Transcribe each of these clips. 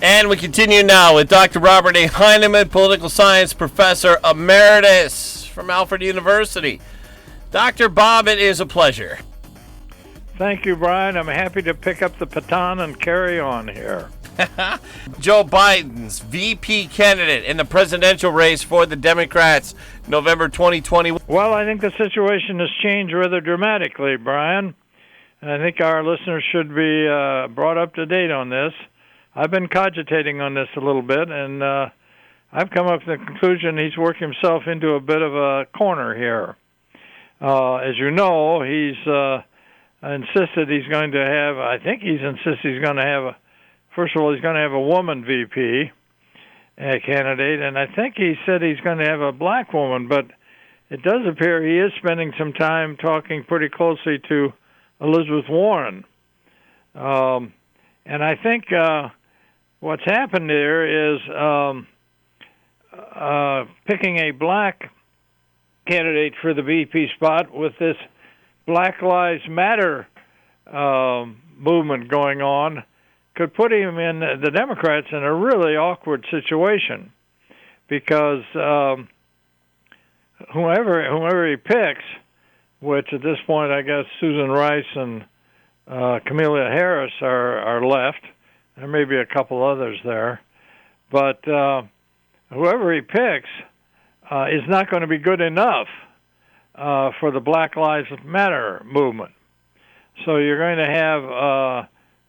And we continue now with Dr. Robert A. Heineman, political science professor emeritus from Alfred University. Dr. Bob, it is a pleasure. Thank you, Brian. I'm happy to pick up the baton and carry on here. Joe Biden's VP candidate in the presidential race for the Democrats, November 2020. Well, I think the situation has changed rather dramatically, Brian. And I think our listeners should be brought up to date on this. I've been cogitating on this a little bit, and I've come up to the conclusion he's worked himself into a bit of a corner here. As you know, he's insisted he's going to have, I think he's insisted he's going to have, first of all, he's going to have a woman VP candidate, and I think he said he's going to have a black woman, but it does appear he is spending some time talking pretty closely to Elizabeth Warren. And I think what's happened there is picking a black candidate for the VP spot with this Black Lives Matter movement going on could put him in the Democrats in a really awkward situation, because whoever he picks, which at this point I guess Susan Rice and Kamala Harris are left. There may be a couple others there, but whoever he picks is not going to be good enough for the Black Lives Matter movement. So you're going to have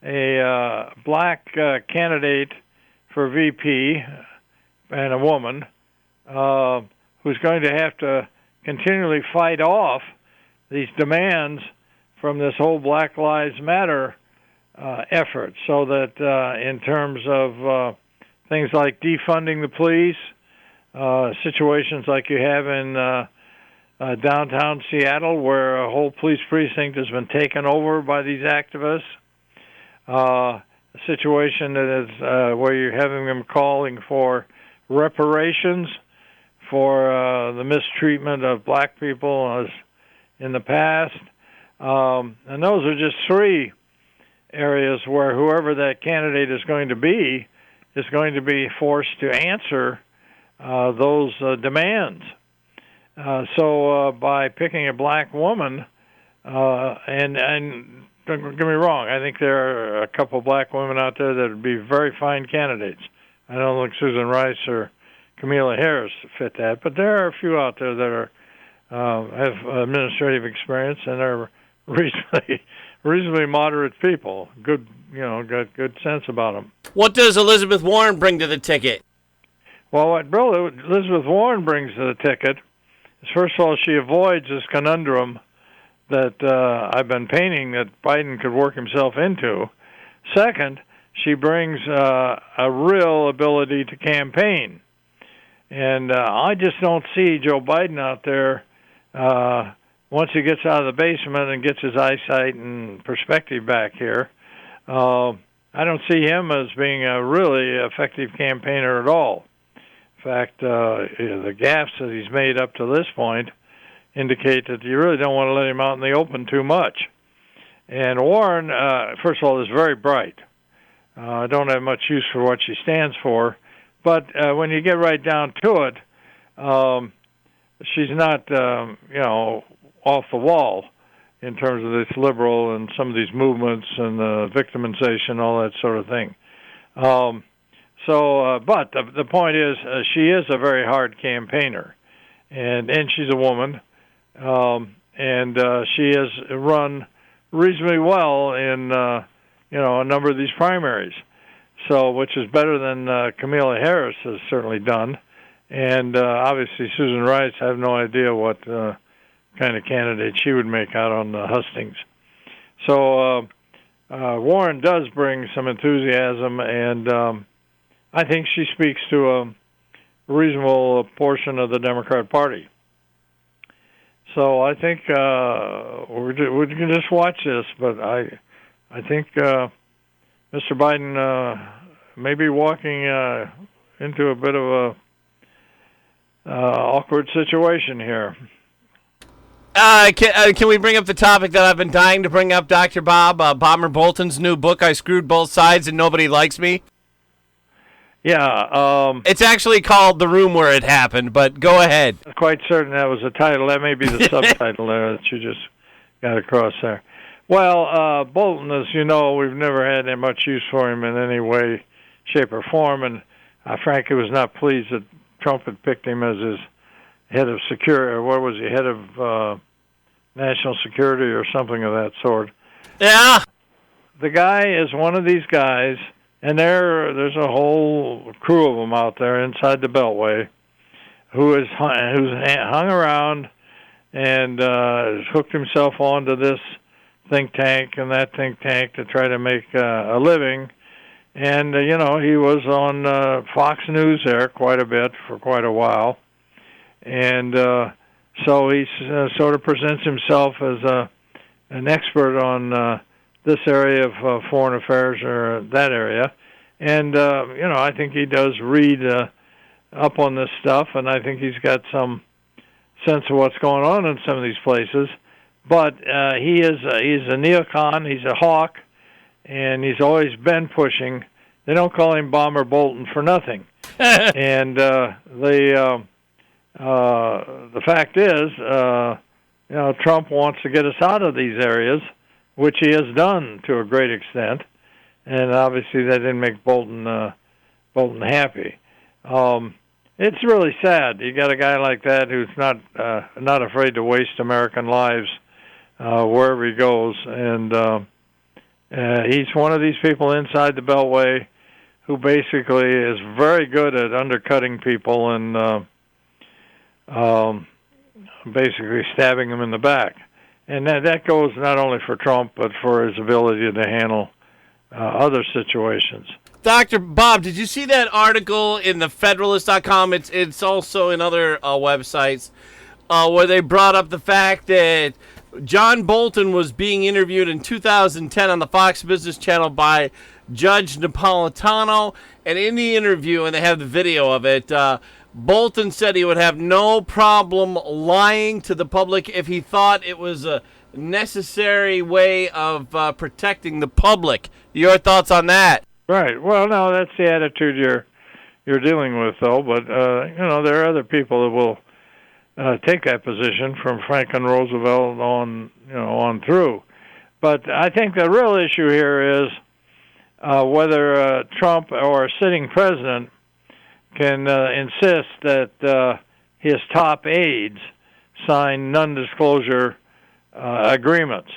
a black candidate for VP and a woman who's going to have to continually fight off these demands from this whole Black Lives Matter effort, so that in terms of things like defunding the police, situations like you have in downtown Seattle, where a whole police precinct has been taken over by these activists, a situation that is where you're having them calling for reparations for the mistreatment of black people as in the past. And those are just three areas where whoever that candidate is going to be forced to answer those demands. So by picking a black woman, and don't get me wrong, I think there are a couple of black women out there that would be very fine candidates. I don't think Susan Rice or Kamala Harris fit that, but there are a few out there that are have administrative experience and are reasonably moderate people. Got good sense about them. What does Elizabeth Warren bring to the ticket? Well, what Elizabeth Warren brings to the ticket is, first of all, she avoids this conundrum that I've been painting that Biden could work himself into. Second, she brings a real ability to campaign. And I just don't see Joe Biden out there once he gets out of the basement and gets his eyesight and perspective back here. I don't see him as being a really effective campaigner at all. In fact, the gaffes that he's made up to this point indicate that you really don't want to let him out in the open too much. And Warren, first of all, is very bright. I don't have much use for what she stands for, but when you get right down to it, she's not, off the wall in terms of this liberal and some of these movements and victimization, all that sort of thing. But the point is, she is a very hard campaigner, and she's a woman, and she has run reasonably well in a number of these primaries, so which is better than Kamala Harris has certainly done, and obviously Susan Rice, I have no idea what kind of candidate she would make out on the hustings. So Warren does bring some enthusiasm, and I think she speaks to a reasonable portion of the Democrat Party. So I think we can just watch this, but I think Mr. Biden may be walking into a bit of a awkward situation here. Can we bring up the topic that I've been dying to bring up, Dr. Bob? Bomber Bolton's new book, I Screwed Both Sides and Nobody Likes Me? Yeah. It's actually called The Room Where It Happened, but go ahead. Quite certain that was the title. That may be the subtitle there that you just got across there. Well, Bolton, as you know, we've never had that much use for him in any way, shape, or form, and I frankly was not pleased that Trump had picked him as his head of security, or what was he, head of national security or something of that sort. Yeah. The guy is one of these guys, and there's a whole crew of them out there inside the Beltway who's hung around and has hooked himself onto this think tank and that think tank to try to make a living. And, he was on Fox News there quite a bit for quite a while. And so he sort of presents himself as an expert on this area of foreign affairs or that area. And, I think he does read up on this stuff, and I think he's got some sense of what's going on in some of these places. But he's a neocon, he's a hawk, and he's always been pushing. They don't call him Bomber Bolton for nothing. And the fact is, Trump wants to get us out of these areas, which he has done to a great extent, and obviously that didn't make Bolton happy. It's really sad. You got a guy like that who's not afraid to waste American lives wherever he goes, and he's one of these people inside the Beltway who basically is very good at undercutting people and basically stabbing them in the back. And that goes not only for Trump, but for his ability to handle other situations. Dr. Bob, did you see that article in the Federalist.com? It's also in other websites where they brought up the fact that John Bolton was being interviewed in 2010 on the Fox Business Channel by Judge Napolitano. And in the interview, and they have the video of it, Bolton said he would have no problem lying to the public if he thought it was a necessary way of protecting the public. Your thoughts on that? Right. Well, no, that's the attitude you're dealing with, though. But there are other people that will take that position, from Franklin Roosevelt on through. But I think the real issue here is whether Trump or a sitting president can insist that his top aides sign non-disclosure agreements.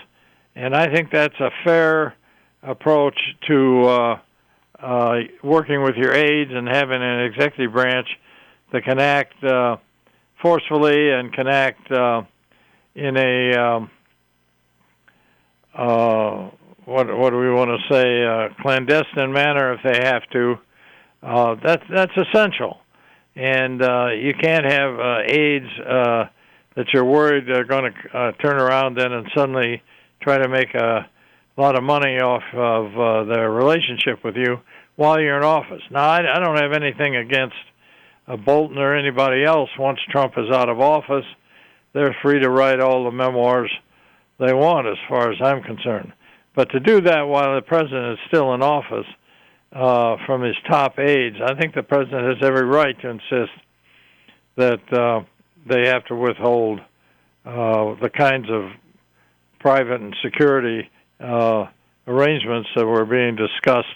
And I think that's a fair approach to working with your aides and having an executive branch that can act forcefully and can act in a what do we want to say, clandestine manner if they have to. That's essential, and you can't have aides that you're worried are going to turn around then and suddenly try to make a lot of money off of their relationship with you while you're in office. Now, I don't have anything against Bolton or anybody else. Once Trump is out of office, they're free to write all the memoirs they want, as far as I'm concerned. But to do that while the president is still in office, from his top aides, I think the president has every right to insist that they have to withhold the kinds of private and security arrangements that were being discussed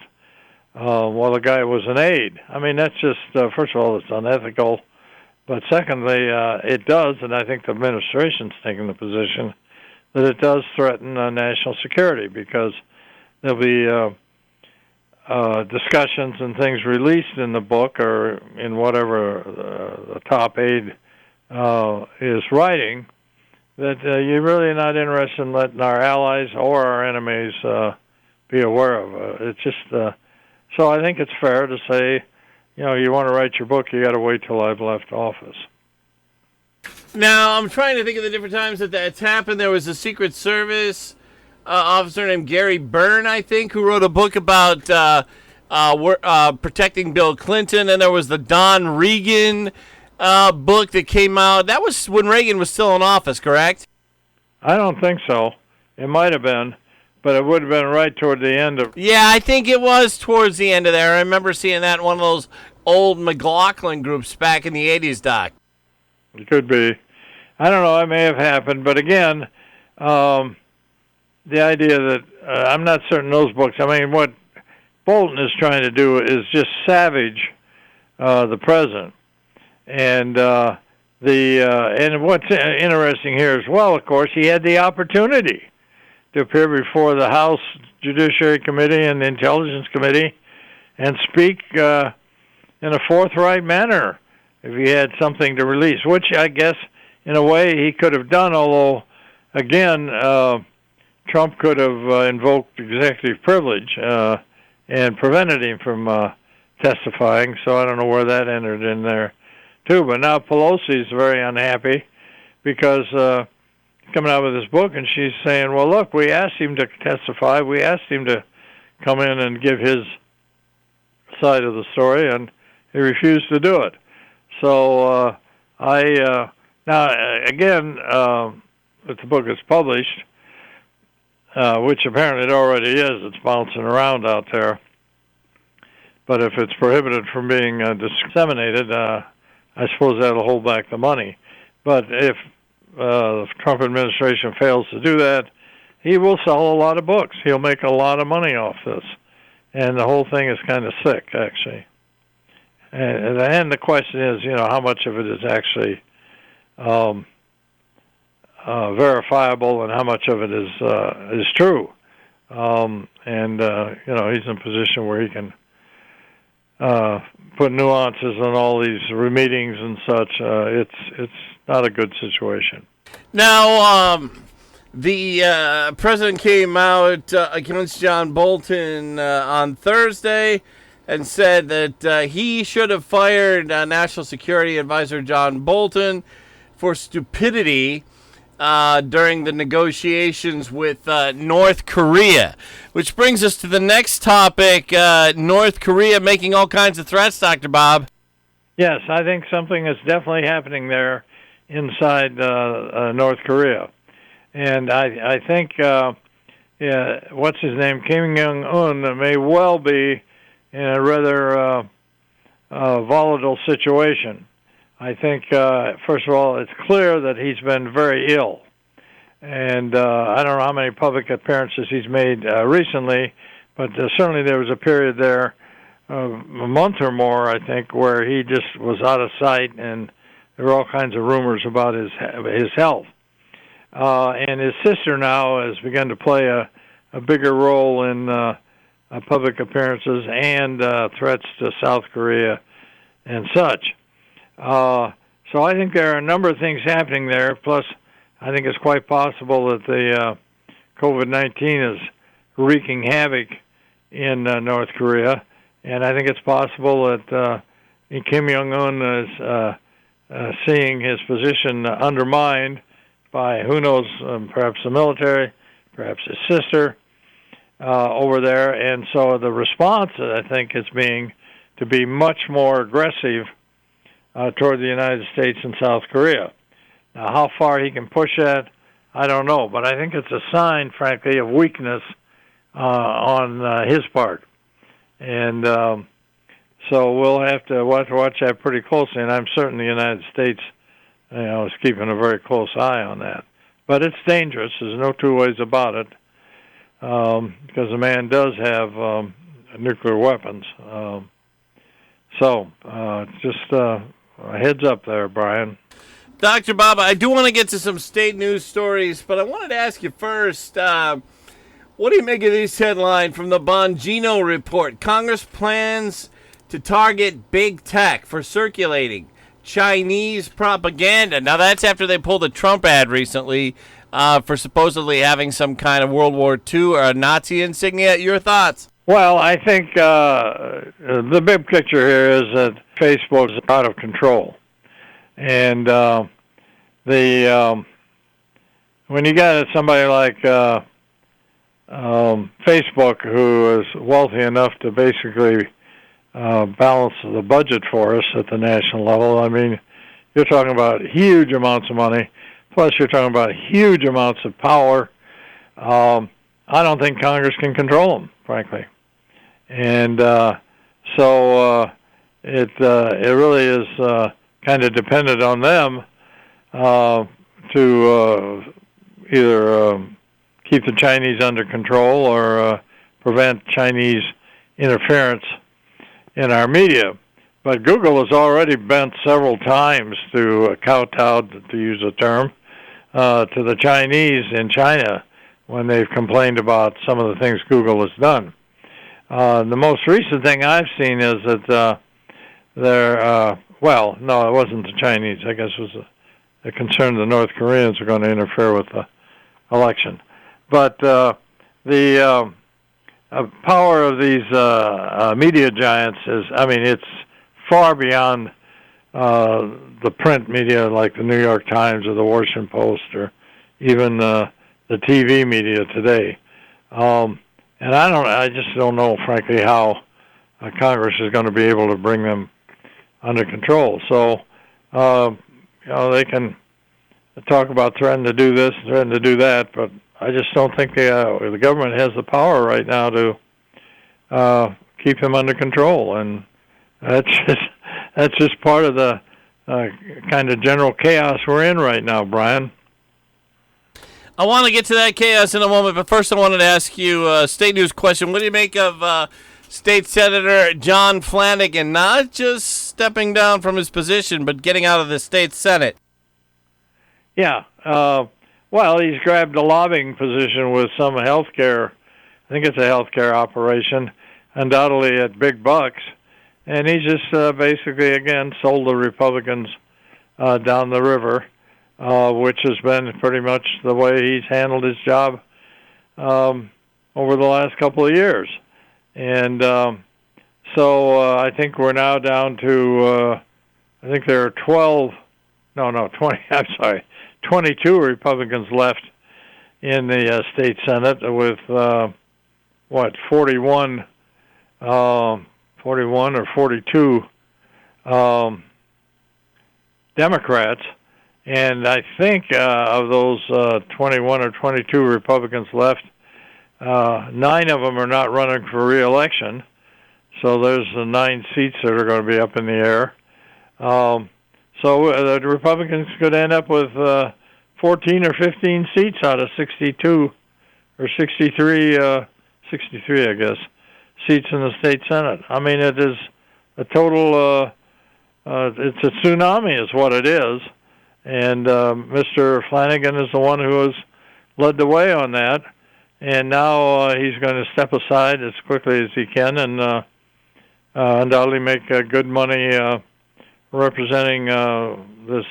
while the guy was an aide. I mean, that's just, first of all, it's unethical. But secondly, it does, and I think the administration's taken the position, that it does threaten national security, because there'll be discussions and things released in the book or in whatever the top aide is writing that you're really not interested in letting our allies or our enemies be aware of. It's just so I think it's fair to say, you want to write your book, you got to wait till I've left office. Now, I'm trying to think of the different times that that's happened. There was a Secret Service officer named Gary Byrne, I think, who wrote a book about protecting Bill Clinton, and there was the Don Regan book that came out. That was when Reagan was still in office, correct? I don't think so. It might have been, but it would have been right toward the end of. Yeah, I think it was towards the end of there. I remember seeing that in one of those old McLaughlin groups back in the 80s, Doc. It could be. I don't know. It may have happened. But again, the idea that I'm not certain those books. I mean, what Bolton is trying to do is just savage the president. And and what's interesting here as well, of course, he had the opportunity to appear before the House Judiciary Committee and the Intelligence Committee and speak in a forthright manner if he had something to release, which I guess in a way he could have done, although, again, Trump could have invoked executive privilege and prevented him from testifying, so I don't know where that entered in there, too. But now Pelosi is very unhappy because coming out with this book, and she's saying, well, look, we asked him to testify. We asked him to come in and give his side of the story, and he refused to do it. So now, again, if the book is published, which apparently it already is, it's bouncing around out there, but if it's prohibited from being disseminated, I suppose that'll hold back the money. But if the Trump administration fails to do that, he will sell a lot of books. He'll make a lot of money off this. And the whole thing is kind of sick, actually. And the question is, how much of it is actually verifiable and how much of it is true. He's in a position where he can put nuances on all these meetings and such. It's not a good situation. Now, the president came out against John Bolton on Thursday and said that he should have fired National Security Advisor John Bolton for stupidity during the negotiations with North Korea. Which brings us to the next topic, North Korea making all kinds of threats, Dr. Bob. Yes, I think something is definitely happening there inside North Korea. And I think, what's his name, Kim Jong-un may well be in a rather volatile situation. I think, first of all, it's clear that he's been very ill. And I don't know how many public appearances he's made recently, but certainly there was a period there, a month or more, I think, where he just was out of sight, and there were all kinds of rumors about his health. And his sister now has begun to play a bigger role in public appearances and threats to South Korea and such. So I think there are a number of things happening there. Plus, I think it's quite possible that the COVID-19 is wreaking havoc in North Korea, and I think it's possible that Kim Jong-un is seeing his position undermined by, who knows, perhaps the military, perhaps his sister over there. And so the response, I think, is being to be much more aggressive toward the United States and South Korea. Now, how far he can push that, I don't know. But I think it's a sign, frankly, of weakness on his part. And so we'll have to watch that pretty closely. And I'm certain the United States is keeping a very close eye on that. But it's dangerous. There's no two ways about it. Because the man does have nuclear weapons. So just a heads up there, Brian. Dr. Bob, I do want to get to some state news stories, but I wanted to ask you first, what do you make of this headline from the Bongino report? Congress plans to target big tech for circulating Chinese propaganda. Now, that's after they pulled a Trump ad recently for supposedly having some kind of World War II or a Nazi insignia. Your thoughts? Well, I think the big picture here is that Facebook is out of control. And when you got somebody like Facebook, who is wealthy enough to basically balance the budget for us at the national level, I mean, you're talking about huge amounts of money, plus you're talking about huge amounts of power. I don't think Congress can control them, frankly. And so it really is kind of dependent on them to either keep the Chinese under control or prevent Chinese interference in our media. But Google has already bent several times to kowtow, to use a term, to the Chinese in China when they've complained about some of the things Google has done. The most recent thing I've seen is that well, no, it wasn't the Chinese. I guess it was a concern the North Koreans are going to interfere with the election. But the power of these media giants is, I mean, it's far beyond the print media like the New York Times or the Washington Post or even the TV media today. And I just don't know, frankly, how Congress is going to be able to bring them under control. So, they can talk about threatening to do this, threatening to do that, but I just don't think the government has the power right now to keep them under control. And that's just part of the kind of general chaos we're in right now, Brian. I want to get to that chaos in a moment, but first I wanted to ask you a state news question. What do you make of State Senator John Flanagan not just stepping down from his position, but getting out of the state Senate? Yeah. Well, he's grabbed a lobbying position with some healthcare, I think it's a healthcare operation, undoubtedly at big bucks. And he just basically, again, sold the Republicans down the river. Which has been pretty much the way he's handled his job over the last couple of years. And so I think we're now down to, I think there are 22 Republicans left in the state Senate with, 41 or 42 Democrats. And I think of those 21 or 22 Republicans left, 9 of them are not running for re-election. So there's the 9 seats that are going to be up in the air. So the Republicans could end up with 14 or 15 seats out of 62 or 63, 63, I guess, seats in the state Senate. I mean, it is a total, it's a tsunami is what it is. And Mr. Flanagan is the one who has led the way on that. And now he's going to step aside as quickly as he can and undoubtedly make good money representing this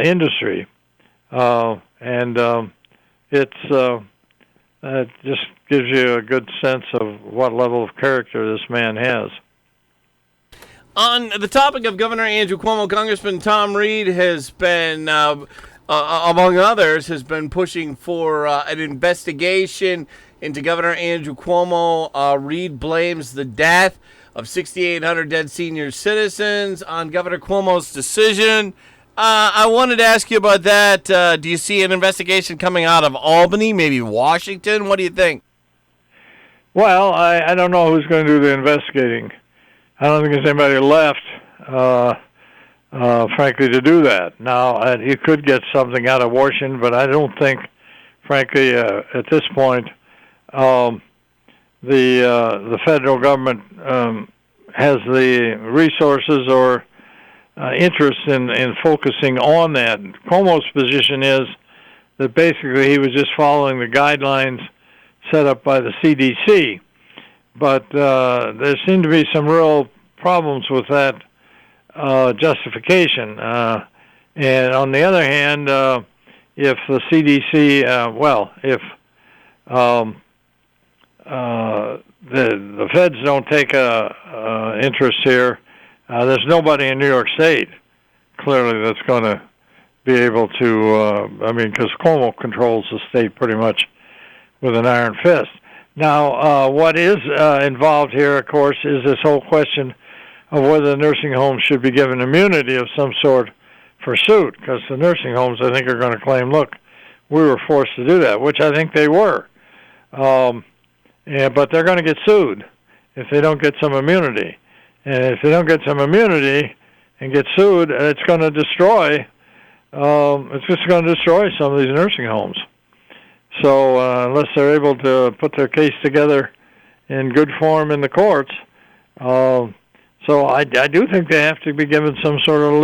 industry. It just gives you a good sense of what level of character this man has. On the topic of Governor Andrew Cuomo, Congressman Tom Reed has been, among others, has been pushing for an investigation into Governor Andrew Cuomo. Reed blames the death of 6,800 dead senior citizens on Governor Cuomo's decision. I wanted to ask you about that. Do you see an investigation coming out of Albany, maybe Washington? What do you think? Well, I don't know who's going to do the investigating. I don't think there's anybody left, frankly, to do that. Now, you could get something out of Washington, but I don't think, frankly, at this point, the federal government has the resources or interest in focusing on that. Cuomo's position is that basically he was just following the guidelines set up by the CDC. But there seem to be some real problems with that justification. And on the other hand, if the CDC, the feds don't take a interest here, there's nobody in New York State, clearly, that's going to be able to, because Cuomo controls the state pretty much with an iron fist. Now, what is involved here, of course, is this whole question of whether the nursing homes should be given immunity of some sort for suit, because the nursing homes, I think, are going to claim, look, we were forced to do that, which I think they were. But they're going to get sued if they don't get some immunity. And if they don't get some immunity and get sued, it's going to destroy. It's just going to destroy some of these nursing homes. So unless they're able to put their case together in good form in the courts, so I do think they have to be given some sort of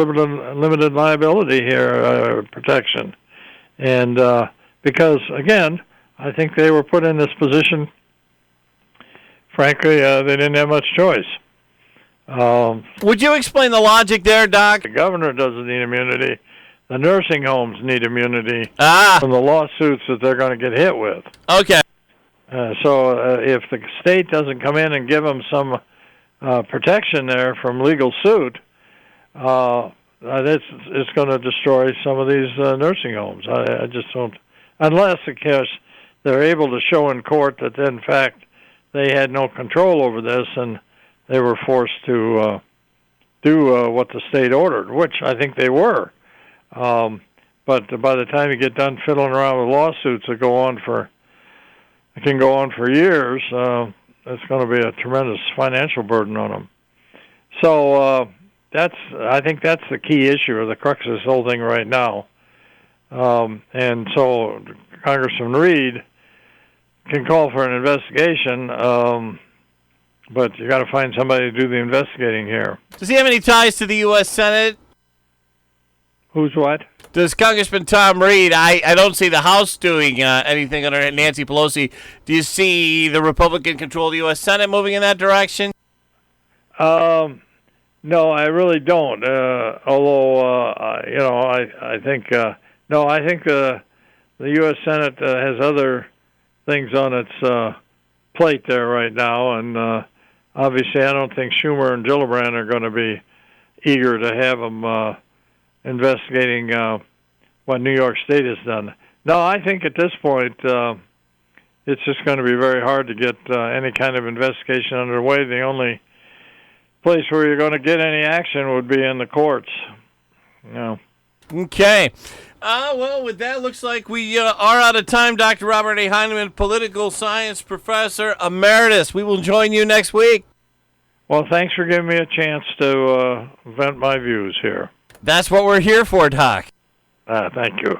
limited liability here, protection. And because, again, I think they were put in this position, frankly, they didn't have much choice. Would you explain the logic there, Doc? The governor doesn't need immunity. The nursing homes need immunity from the lawsuits that they're going to get hit with. Okay. So if the state doesn't come in and give them some protection there from legal suit, it's going to destroy some of these nursing homes. I just don't, unless, of course, they're able to show in court that, in fact, they had no control over this and they were forced to do what the state ordered, which I think they were. But by the time you get done fiddling around with lawsuits that can go on for years, it's going to be a tremendous financial burden on them. So I think that's the key issue, or the crux of this whole thing right now. And so Congressman Reed can call for an investigation, but you got to find somebody to do the investigating here. Does he have any ties to the U.S. Senate? Who's what? Does Congressman Tom Reed, I don't see the House doing anything under Nancy Pelosi. Do you see the Republican-controlled U.S. Senate moving in that direction? No, I really don't. Although, I think, I think the U.S. Senate has other things on its plate there right now, and obviously I don't think Schumer and Gillibrand are going to be eager to have them investigating what New York State has done. No, I think at this point it's just going to be very hard to get any kind of investigation underway. The only place where you're going to get any action would be in the courts. Okay. Well, with that, looks like we are out of time. Dr. Robert A. Heineman, political science professor emeritus. We will join you next week. Well, thanks for giving me a chance to vent my views here. That's what we're here for, Doc. Thank you.